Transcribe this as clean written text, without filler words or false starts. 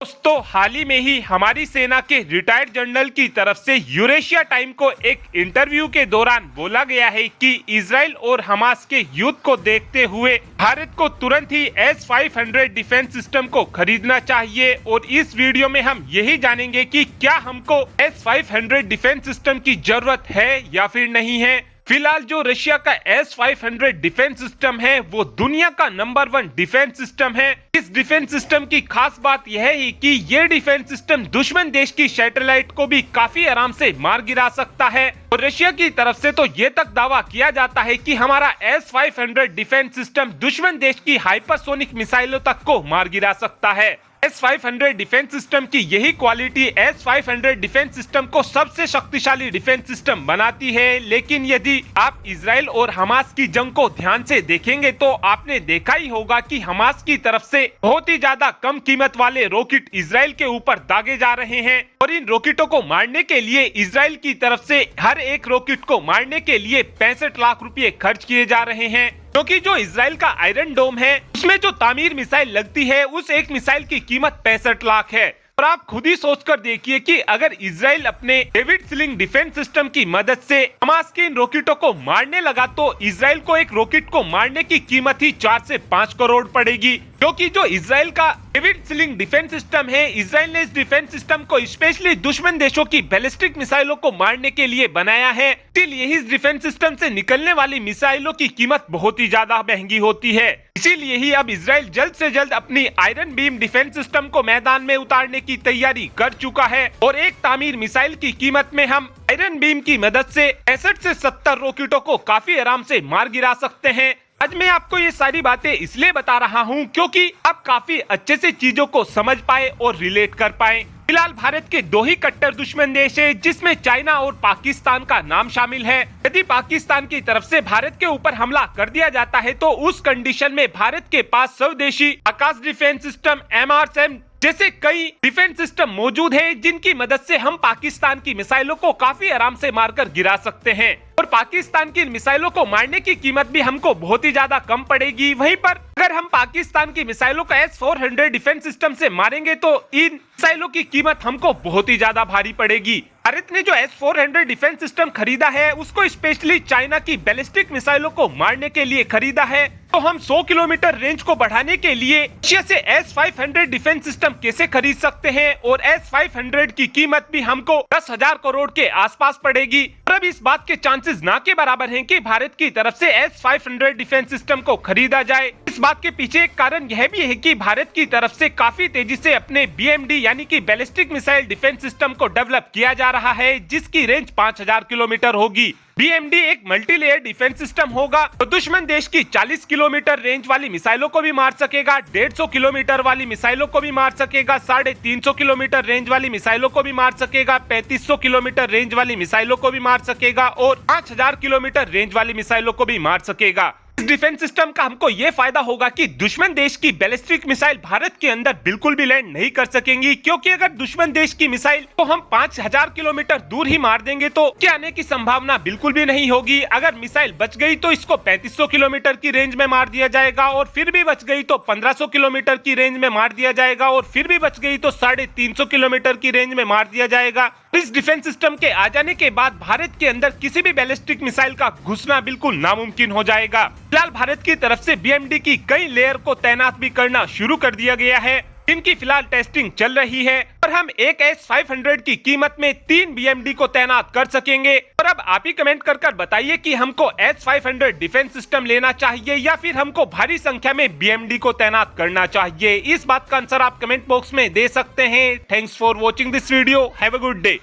दोस्तों, हाल ही में ही हमारी सेना के रिटायर्ड जनरल की तरफ से यूरेशिया टाइम को एक इंटरव्यू के दौरान बोला गया है कि इजराइल और हमास के युद्ध को देखते हुए भारत को तुरंत ही S-500 डिफेंस सिस्टम को खरीदना चाहिए। और इस वीडियो में हम यही जानेंगे कि क्या हमको S-500 डिफेंस सिस्टम की जरूरत है या फिर नहीं है। फिलहाल जो रशिया का S-500 डिफेंस सिस्टम है वो दुनिया का नंबर 1 डिफेंस सिस्टम है। इस डिफेंस सिस्टम की खास बात यह है कि ये डिफेंस सिस्टम दुश्मन देश की सैटेलाइट को भी काफी आराम से मार गिरा सकता है। और रशिया की तरफ से तो ये तक दावा किया जाता है कि हमारा S-500 डिफेंस सिस्टम दुश्मन देश की हाइपरसोनिक मिसाइलों तक को मार गिरा सकता है। S-500 डिफेंस सिस्टम की यही क्वालिटी S-500 डिफेंस सिस्टम को सबसे शक्तिशाली डिफेंस सिस्टम बनाती है। लेकिन यदि आप इजराइल और हमास की जंग को ध्यान से देखेंगे तो आपने देखा ही होगा कि हमास की तरफ से बहुत ही ज्यादा कम कीमत वाले रॉकेट इजराइल के ऊपर दागे जा रहे हैं। और इन रॉकेटों को मारने के लिए इजराइल की तरफ से हर एक रॉकेट को मारने के लिए 65 लाख रुपए खर्च किए जा रहे हैं। क्योंकि जो इजराइल का आयरन डोम है उसमें जो तामीर मिसाइल लगती है उस एक मिसाइल की कीमत 65 लाख है। और आप खुद ही सोचकर देखिए कि अगर इजराइल अपने डेविड स्लिंग डिफेंस सिस्टम की मदद से हमास के इन रॉकेटों को मारने लगा तो इजराइल को एक रॉकेट को मारने की कीमत ही 4 से 5 करोड़ पड़ेगी। क्योंकि जो इजराइल का डेविड स्लिंग डिफेंस सिस्टम है, इजराइल ने इस डिफेंस सिस्टम को स्पेशली दुश्मन देशों की बैलिस्टिक मिसाइलों को मारने के लिए बनाया है। इसलिए इस डिफेंस सिस्टम से निकलने वाली मिसाइलों की कीमत बहुत ही ज्यादा महंगी होती है। इसीलिए ही अब इजराइल जल्द से जल्द अपनी आयरन बीम डिफेंस सिस्टम को मैदान में उतारने की तैयारी कर चुका है। और एक तामीर मिसाइल की कीमत में हम आयरन बीम की मदद से 65 से 70 रॉकेटों को काफी आराम से मार गिरा सकते हैं। आज मैं आपको ये सारी बातें इसलिए बता रहा हूँ क्योंकि आप काफी अच्छे से चीजों को समझ पाए और रिलेट कर पाए। फिलहाल भारत के 2 ही कट्टर दुश्मन देश है जिसमें चाइना और पाकिस्तान का नाम शामिल है। यदि पाकिस्तान की तरफ से भारत के ऊपर हमला कर दिया जाता है तो उस कंडीशन में भारत के पास स्वदेशी आकाश डिफेंस सिस्टम MRSAM जैसे कई डिफेंस सिस्टम मौजूद है जिनकी मदद से हम पाकिस्तान की मिसाइलों को काफी आराम से मारकर गिरा सकते हैं। और पाकिस्तान की मिसाइलों को मारने की कीमत भी हमको बहुत ही ज्यादा कम पड़ेगी। वहीं पर अगर हम पाकिस्तान की मिसाइलों का S-400 डिफेंस सिस्टम से मारेंगे तो इन मिसाइलों की कीमत हमको बहुत ही ज्यादा भारी पड़ेगी। भारत ने जो S-400 डिफेंस सिस्टम खरीदा है उसको स्पेशली चाइना की बैलिस्टिक मिसाइलों को मारने के लिए खरीदा है। तो हम 100 किलोमीटर रेंज को बढ़ाने के लिए रशिया से S-500 डिफेंस सिस्टम कैसे खरीद सकते हैं। और S-500 की कीमत भी हमको 10,000 करोड़ के आसपास पड़ेगी। और अब इस बात के चांसेस ना के बराबर हैं कि भारत की तरफ से S-500 डिफेंस सिस्टम को खरीदा जाए। इस बात के पीछे एक कारण यह भी है कि भारत की तरफ से काफी तेजी से अपने BMD यानी कि बैलिस्टिक मिसाइल डिफेंस सिस्टम को डेवलप किया जा रहा है जिसकी रेंज 5000 किलोमीटर होगी। BMD एक मल्टीलेयर डिफेंस सिस्टम होगा तो दुश्मन देश की 40 किलोमीटर रेंज वाली मिसाइलों को भी मार सकेगा, 150 किलोमीटर वाली मिसाइलों को भी मार सकेगा, 350 किलोमीटर रेंज वाली मिसाइलों को भी मार सकेगा, 3500 किलोमीटर रेंज वाली मिसाइलों को भी मार सकेगा और 5000 किलोमीटर रेंज वाली मिसाइलों को भी मार सकेगा। इस डिफेंस सिस्टम का हमको ये फायदा होगा कि दुश्मन देश की बैलिस्टिक मिसाइल भारत के अंदर बिल्कुल भी लैंड नहीं कर सकेंगी। क्योंकि अगर दुश्मन देश की मिसाइल को हम 5000 किलोमीटर दूर ही मार देंगे तो क्या आने की संभावना बिल्कुल भी नहीं होगी। अगर मिसाइल बच गई तो इसको 3500 किलोमीटर की रेंज में मार दिया जाएगा और फिर भी बच गई तो 1500 किलोमीटर की रेंज में मार दिया जाएगा और फिर भी बच गई तो 350 किलोमीटर की रेंज में मार दिया जाएगा। इस डिफेंस सिस्टम के आ जाने के बाद भारत के अंदर किसी भी बैलिस्टिक मिसाइल का घुसना बिल्कुल नामुमकिन हो जाएगा। फिलहाल भारत की तरफ से BMD की कई लेयर को तैनात भी करना शुरू कर दिया गया है जिनकी फिलहाल टेस्टिंग चल रही है। और हम एक S-500 की कीमत में 3 BMD को तैनात कर सकेंगे। और अब आप ही कमेंट कर बताइए कि हमको S-500 डिफेंस सिस्टम लेना चाहिए या फिर हमको भारी संख्या में BMD को तैनात करना चाहिए। इस बात का आंसर आप कमेंट बॉक्स में दे सकते हैं। Thanks for watching this video. Have a good day.